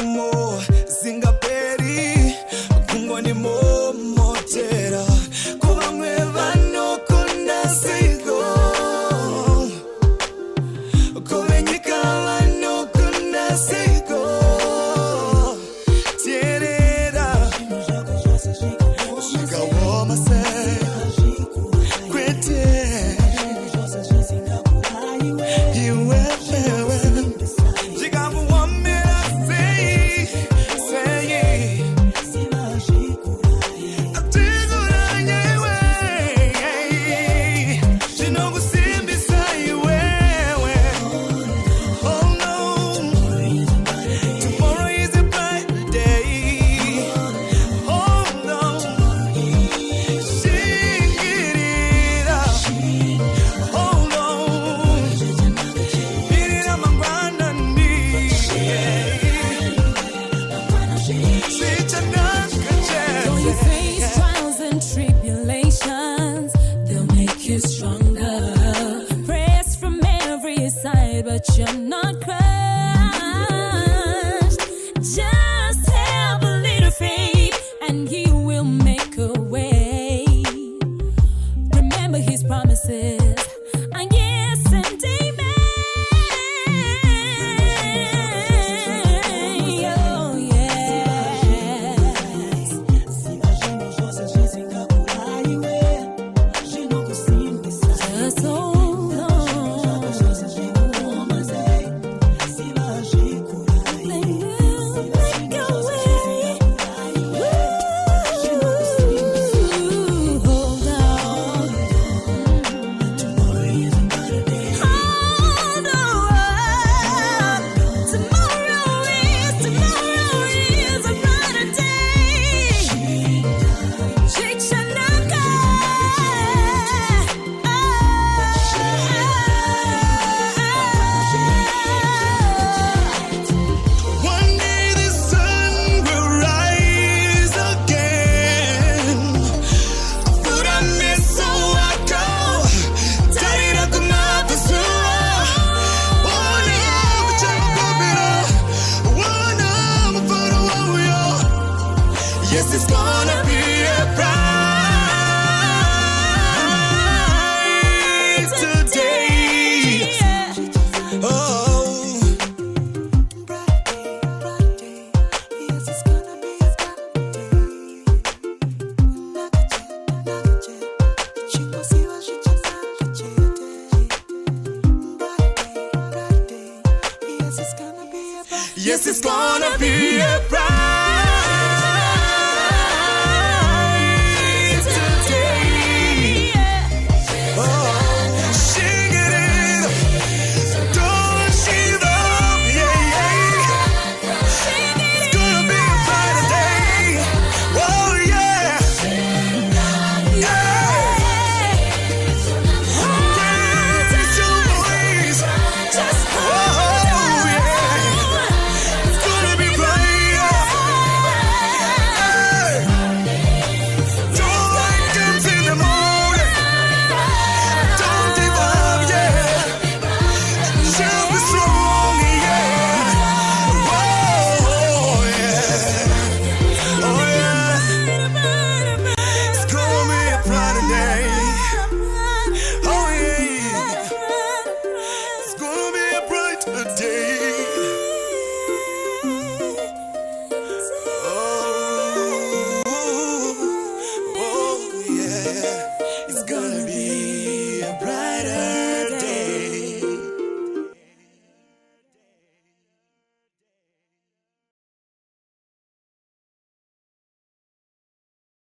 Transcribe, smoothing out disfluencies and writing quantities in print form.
mo zingaperi kungwa ni motera kuba mwe vano kunasigo kubenyika vano kunasigo tierera shikawoma se kwete but you're not crushed. Just have a little faith and he will make a way. Remember his promises, and yes and amen. Oh yes. Just hold on. Yes, it's gonna be a bright today. Oh, bright day. Yes, it's gonna be a bright day. Yes, it's gonna be a bright. It's gonna